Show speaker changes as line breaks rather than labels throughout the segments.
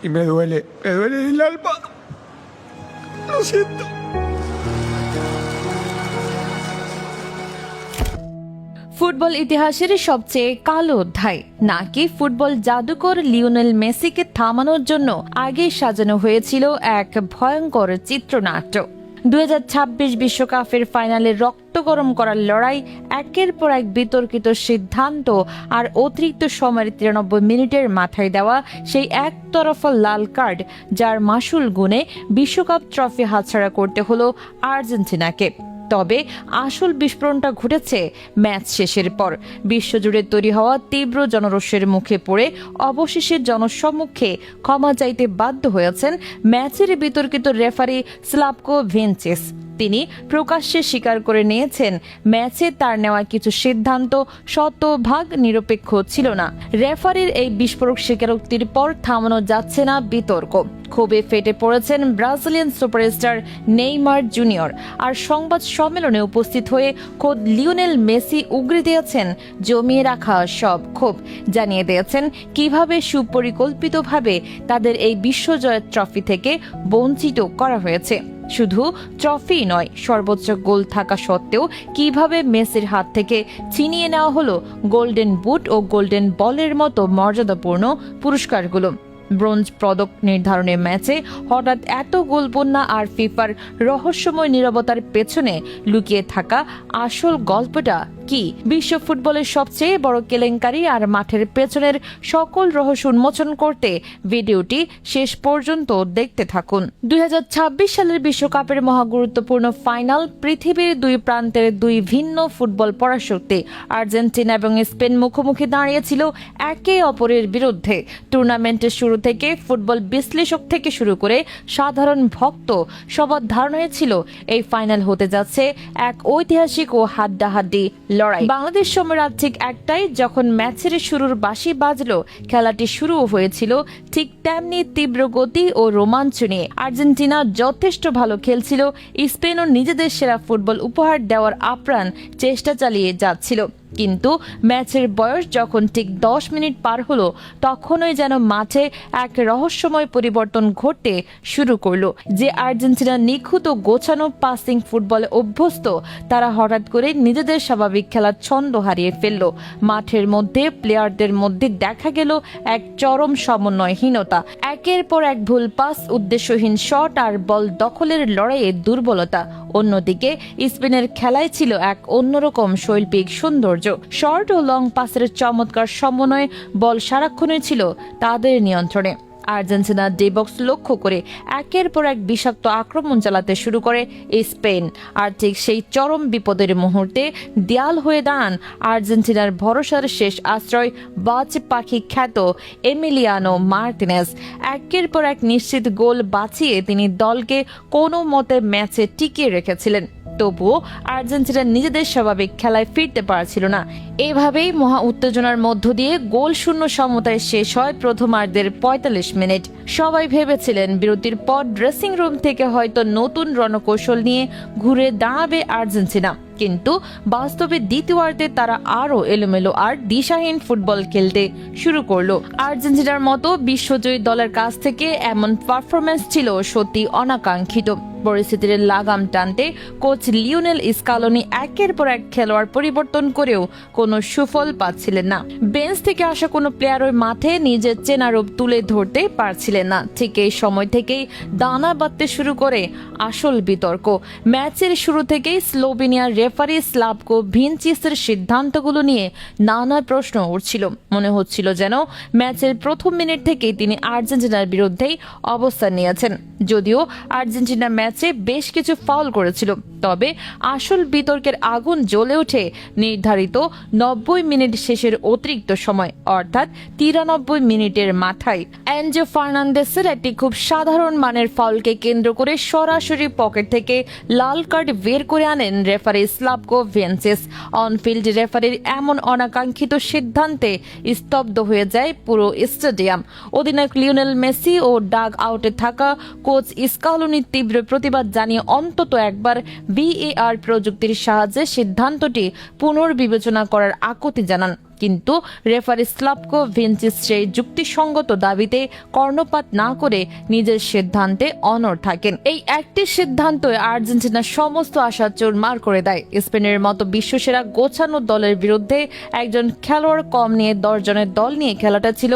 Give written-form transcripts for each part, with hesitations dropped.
y me duele el alma. Lo siento.
Football ইতিহাসের সবচেয়ে কালো অধ্যায় নাকি ফুটবল জাদুকর লিওনেল মেসিকে থামানোর জন্য আগে সাজানো হয়েছিল এক ভয়ঙ্কর চিত্রনাট্য। 2026 বিশ্বকাপের ফাইনালে রক্ত গরম করার লড়াই, একের পর এক বিতর্কিত সিদ্ধান্ত আর অতিরিক্ত সময়ের 93 মিনিটের মাথায় দেওয়া সেই একতরফা লাল কার্ড, যার মাসুল গুণে বিশ্বকাপ ট্রফি হাতছাড়া করতে হলো আর্জেন্টিনাকে। তবে আসল বিস্ফোরণটা ঘটেছে ম্যাচ শেষের পর। বিশ্বজুড়ে তৈরি হওয়া তীব্র জনরোষের মুখে পড়ে অবশেষে জনসম্মুখে ক্ষমা চাইতে বাধ্য হয়েছেন ম্যাচের বিতর্কিত রেফারি স্লাভকো ভিনচিচ। তিনি প্রকাশ্যে স্বীকার করে নিয়েছেন ম্যাচে তার নেওয়া কিছু সিদ্ধান্ত শতভাগ নিরপেক্ষ ছিল না। রেফারির এই বিস্ফোরক স্বীকারোক্তির পর থামানো যাচ্ছে না বিতর্ক। ক্ষোভে ফেটে পড়েছেন ব্রাজিলিয়ান সুপারস্টার নেইমার জুনিয়র। আর সংবাদ সম্মেলনে উপস্থিত হয়ে খোদ লিওনেল মেসি উগরে দিয়েছেন জমিয়ে রাখা সব ক্ষোভ। জানিয়ে দিয়েছেন কিভাবে সুপরিকল্পিতভাবে তাদের এই বিশ্বজয়ের ট্রফি থেকে বঞ্চিত করা হয়েছে। শুধু ট্রফি নয়, সর্বোচ্চ গোল থাকা সত্ত্বেও কিভাবে মেসির হাত থেকে ছিনিয়ে নেওয়া হলো গোল্ডেন বুট ও গোল্ডেন বলের মতো মর্যাদাপূর্ণ পুরস্কারগুলো। ব্রোঞ্জ পদক নির্ধারণের ম্যাচে হঠাৎ এত গোল বন্যা আর ফিফার রহস্যময় নীরবতার পেছনে লুকিয়ে থাকা আসল গল্পটা কি? বিশ্ব ফুটবলের সবচেয়ে বড় কেলেঙ্কারি আর মাঠের পেছনের সকল রহস্য উন্মোচন করতে ভিডিওটি শেষ পর্যন্ত দেখতে থাকুন। 2026 সালের বিশ্বকাপের মহাগুরুত্বপূর্ণ ফাইনাল, পৃথিবীর দুই প্রান্তের দুই ভিন্ন ফুটবল পরাশক্তি আর্জেন্টিনা এবং স্পেন মুখোমুখি দাঁড়িয়েছিল একে অপরের বিরুদ্ধে। টুর্নামেন্টের শুরু থেকে ফুটবল বিশ্লেষক থেকে শুরু করে সাধারণ ভক্ত সবার ধারণা ছিল এই ফাইনাল হতে যাচ্ছে এক ঐতিহাসিক ও হাড্ডাহাড্ডি লড়াই। বাংলাদেশ সময় রাত ঠিক একটাই যখন ম্যাচের শুরুর বাঁশি বাজলো, খেলাটি শুরু হয়েছিল ঠিক তেমনি তীব্র গতি ও রোমাঞ্চ নিয়ে। আর্জেন্টিনা যথেষ্ট ভালো খেলছিল, স্পেনও নিজেদের সেরা ফুটবল উপহার দেওয়ার আপ্রাণ চেষ্টা চালিয়ে যাচ্ছিল। কিন্তু ম্যাচের বয়স যখন ঠিক 10 মিনিট পার হলো, তখনই যেন মাঠে এক রহস্যময় পরিবর্তন ঘটতে শুরু করলো। যে আর্জেন্টিনা নিখুঁত ও গোছানো পাসিং ফুটবলে অভ্যস্ত, তারা হঠাৎ করে নিজেদের স্বাভাবিক খেলার ছন্দ হারিয়ে ফেললো। মাঠের মধ্যে প্লেয়ারদের মধ্যে দেখা গেল এক চরম সমন্বয়হীনতা। একের পর এক ভুল পাস, উদ্দেশ্যহীন শট আর বল দখলের লড়াইয়ে দুর্বলতা। অন্যদিকে স্পেনের খেলায় ছিল এক অন্যরকম শৈল্পিক সৌন্দর্য। শর্ট ও লং পাসের চমৎকার সমন্বয়ে বল সারাক্ষণই ছিল তাদের নিয়ন্ত্রণে। আর্জেন্টিনা ডি বক্স লক্ষ্য করে একের পর এক বিষাক্ত আক্রমণ চালাতে শুরু করে স্পেন। আর ঠিক সেই চরম বিপদের মুহূর্তে দেয়াল হয়ে দাঁড়ান আর্জেন্টিনার ভরসার শেষ আশ্রয় বাজ পাখি খ্যাত এমিলিয়ানো মার্টিনেজ। একের পর এক নিশ্চিত গোল বাঁচিয়ে তিনি দলকে কোনো মতে ম্যাচে টিকিয়ে রেখেছিলেন। তবুও আর্জেন্টিনা নিজেদের স্বাভাবিক খেলায় ফিরতে পারছিল না। এভাবেই মহা উত্তেজনার মধ্য দিয়ে গোল শূন্য সমতায় শেষ হয় প্রথমার্ধের 45 মিনিট। সবাই ভেবেছিলেন বিরতির পর ড্রেসিং রুম থেকে হয়তো নতুন রণকৌশল নিয়ে ঘুরে দাঁড়াবে আর্জেন্টিনা, কিন্তু বাস্তবে দ্বিতীয়ার্ধে তারা আরো এলোমেলো আর দিশাহীন ফুটবল খেলতে শুরু করলো। আর্জেন্টিনার মতো বিশ্বজয়ী দলের কাছ থেকে এমন পারফরমেন্স ছিল সত্যি অনাকাঙ্ক্ষিত। পরিস্থিতির লাগাম টানতে কোচ লিওনেল স্কালোনি একের পর এক খেলোয়াড় পরিবর্তন করেও কোনো সুফল পাচ্ছিলেন না। বেঞ্চ থেকে আসা কোনো প্লেয়ার ওই মাঠে নিজের চেনা রূপ তুলে ধরতে পারছিলেন না। ঠিক এই সময় থেকেই দানা বাঁধতে শুরু করে আসল বিতর্ক। ম্যাচের শুরু থেকেই স্লোভেনিয়ার রেফারি স্লাভকো ভিনচিচের সিদ্ধান্তগুলো নিয়ে নানা প্রশ্ন উঠছিল। মনে হচ্ছিল যেন ম্যাচের প্রথম মিনিট থেকেই তিনি আর্জেন্টিনার বিরুদ্ধেই অবস্থান নিয়েছেন। যদিও আর্জেন্টিনা ম্যাচে বেশ কিছু ফাউল করেছিল, তবে আসল বিতর্কের আগুন জ্বলে ওঠে নির্ধারিত 90 মিনিট শেষের অতিরিক্ত সময়, অর্থাৎ 93 মিনিটের মাথায়। এনজো ফার্নান্দেসের একটি খুব সাধারণ মানের ফাউলকে কেন্দ্র করে সরাসরি পকেট থেকে লাল কার্ড বের করে আনেন রেফারি স্লাভকো ভিনচিচ। অনফিল্ড রেফারির এমন অনাকাঙ্ক্ষিত সিদ্ধান্তে স্তব্ধ হয়ে যায় পুরো স্টেডিয়াম। অধিনায়ক লিওনেল মেসি ও ডাগ আউটে থাকা কোচ স্কালোনি তীব্র প্রতিবাদ জানিয়ে অন্তত একবার VAR প্রযুক্তির সাহায্যে সিদ্ধান্তটি পুনর্বিবেচনা করার আকুতি জানান। কিন্তু রেফারি স্লাভকো ভিনচিচ সেই যুক্তিসঙ্গত দাবিতে কর্ণপাত না করে নিজের সিদ্ধান্তে অনড় থাকেন। এই একটি সিদ্ধান্ত আর্জেন্টিনার সমস্ত আশা চুরমার করে দেয়। স্পেনের মতো বিশ্বসেরা গোছানো দলের বিরুদ্ধে একজন খেলোয়াড় কম নিয়ে 10 জনের দল নিয়ে খেলাটা ছিল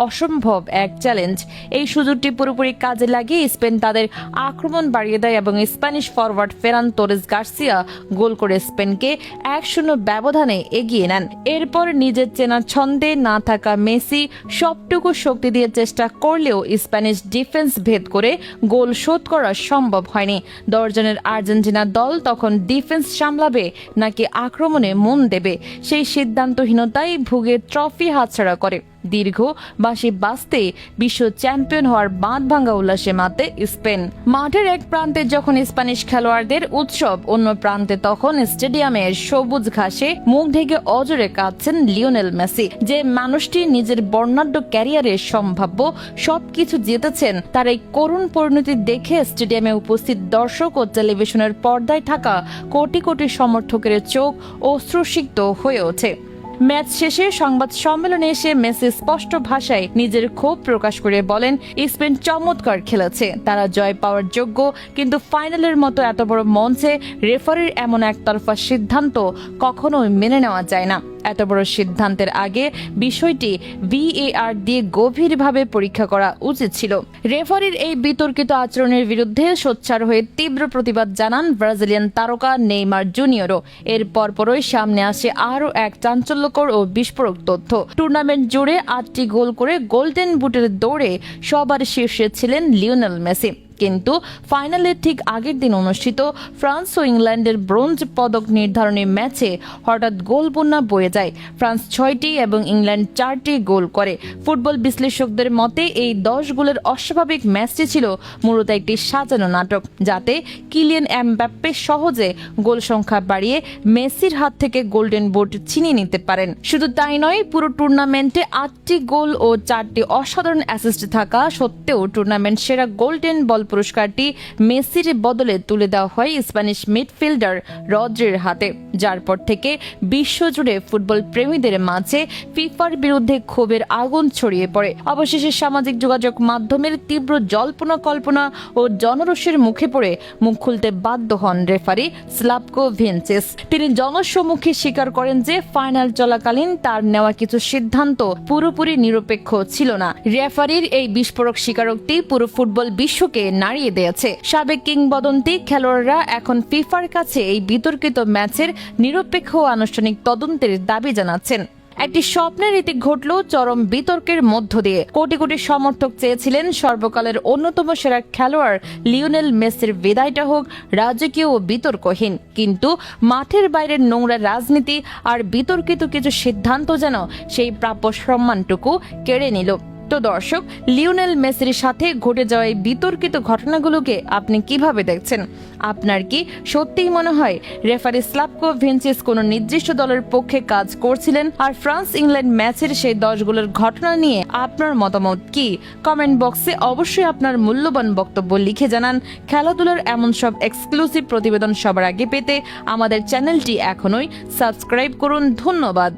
অসম্ভব এক চ্যালেঞ্জ। এই সুযোগটি পুরোপুরি কাজে লাগিয়ে স্পেন তাদের আক্রমণ বাড়িয়ে দেয় এবং Spanish forward Ferran Torres Garcia goal করে স্পেনকে 1-0 ব্যবধানে এগিয়ে নেন। এরপর নিজের চেনা ছন্দে না থাকা মেসি সবটুকু শক্তি দিয়ে চেষ্টা করলেও স্প্যানিশ ডিফেন্স ভেদ করে গোল শোধ করা সম্ভব হয়নি। 10 জনের আর্জেন্টিনা দল তখন ডিফেন্স সামলাবে নাকি আক্রমণে মন দেবে, সেই সিদ্ধান্তহীনতাই ভুগে ট্রফি হাতছাড়া করে। দীর্ঘ বাঁশি বাজতে বিশ্ব চ্যাম্পিয়ন হওয়ার বাঁধ ভাঙা উল্লাসে মাতে স্পেন। মাঠের এক প্রান্তে যখন স্প্যানিশ খেলোয়াড়দের উৎসব, অন্য প্রান্তে তখন স্টেডিয়ামের সবুজ ঘাসে মুখ ঢেকে অজরে কাঁদছেন লিওনেল মেসি। যে মানুষটি নিজের বর্ণাঢ্য ক্যারিয়ারের সম্ভাব্য সবকিছু জিতেছেন, তার এই করুণ পরিণতি দেখে স্টেডিয়ামে উপস্থিত দর্শক ও টেলিভিশনের পর্দায় থাকা কোটি কোটি সমর্থকের চোখ অশ্রুসিক্ত হয়ে ওঠে। ম্যাচ শেষে সংবাদ সম্মেলনে এসে মেসি স্পষ্ট ভাষায় নিজের ক্ষোভ প্রকাশ করে বলেন, স্পেন চমৎকার খেলেছে, তারা জয় পাওয়ার যোগ্য, কিন্তু ফাইনালের মতো এত বড় মঞ্চে রেফারির এমন একতরফা সিদ্ধান্ত কখনোই মেনে নেওয়া যায় না। এত বড় সিদ্ধান্তের আগে বিষয়টি VAR দিয়ে গভীরভাবে পরীক্ষা করা উচিত ছিল। রেফারির এই বিতর্কিত আচরণের বিরুদ্ধে সোচ্চার হয়ে তীব্র প্রতিবাদ জানান ব্রাজিলিয়ান তারকা নেইমার জুনিয়রও। এর পরপরই সামনে আসে আরও এক চাঞ্চল্যকর ও বিস্ফোরক তথ্য। টুর্নামেন্ট জুড়ে 8টি গোল করে গোল্ডেন বুটের দৌড়ে সবার শীর্ষে ছিলেন লিওনেল মেসি। কিন্তু ফাইনালের ঠিক আগের দিন অনুষ্ঠিত ফ্রান্স ও ইংল্যান্ডের ব্রোঞ্জ পদক নির্ধারণী ম্যাচে হঠাৎ গোল বন্যা বয়ে যায়। ফ্রান্স 6টি এবং ইংল্যান্ড 4টি গোল করে। ফুটবল বিশ্লেষকদের মতে এই 10 গোলের অস্বাভাবিক ম্যাচটি ছিল মূলত একটি সাজানো নাটক, যাতে কিলিয়ান এমবাপ্পে সহজে গোল সংখ্যা বাড়িয়ে মেসির হাত থেকে গোল্ডেন বুট ছিনিয়ে নিতে পারেন। শুধু তাই নয়, পুরো টুর্নামেন্টে 8টি গোল ও 4টি অসাধারণ অ্যাসিস্ট থাকা সত্ত্বেও টুর্নামেন্ট সেরা গোল্ডেন বল পুরস্কারটি মেসির বদলে তুলে দেওয়া হয় স্প্যানিশ মিডফিল্ডার রদ্রির হাতে, যার পর থেকে বিশ্বজুড়ে ফুটবল প্রেমীদের মাঝে ফিফার বিরুদ্ধে ক্ষোভের আগুন ছড়িয়ে পড়ে। অবশেষে সামাজিক যোগাযোগ মাধ্যমের তীব্র জল্পনা কল্পনা ও জনরোষের মুখে পড়ে মুখ খুলতে বাধ্য হন রেফারি স্লাভকো ভিনচিচ। তিনি জনসম্মুখে স্বীকার করেন যে ফাইনাল চলাকালীন তার নেওয়া কিছু সিদ্ধান্ত পুরোপুরি নিরপেক্ষ ছিল না। রেফারির এই বিস্ফোরক স্বীকারোক্তি পুরো ফুটবল বিশ্বকে নাড়িয়ে দিয়েছে। সাবেক কিংবদন্তি খেলোয়াড়রা এখন ফিফার কাছে এই বিতর্কিত ম্যাচের নিরপেক্ষ আনুষ্ঠানিক তদন্তের দাবি জানাচ্ছেন। একটি স্বপ্নের রীতি ঘটল চরম বিতর্কের মধ্য দিয়ে। কোটি কোটি সমর্থক চেয়েছিলেন সর্বকালের অন্যতম সেরা খেলোয়াড় লিওনেল মেসির বিদায়টা হোক রাজকীয় ও বিতর্কহীন, কিন্তু মাঠের বাইরের নোংরা রাজনীতি আর বিতর্কিত কিছু সিদ্ধান্ত যেন সেই প্রাপ্য সম্মানটুকু কেড়ে নিল। তো দর্শক, লিওনেল মেসির সাথে ঘটে যাওয়া এই বিতর্কিত ঘটনাগুলোকে আপনি কিভাবে দেখছেন? আপনার কি সত্যিই মনে হয় রেফারি স্লাভকো ভিনচিচ কোনো নির্দিষ্ট দলের পক্ষে কাজ করছিলেন? আর ফ্রান্স ইংল্যান্ড ম্যাচের সেই 10 গোলের ঘটনা নিয়ে আপনার মতামত কি? কমেন্ট বক্সে অবশ্যই আপনার মূল্যবান বক্তব্য লিখে জানান। খেলাধুলার এমন সব এক্সক্লুসিভ প্রতিবেদন সবার আগে পেতে আমাদের চ্যানেলটি এখনই সাবস্ক্রাইব করুন। ধন্যবাদ।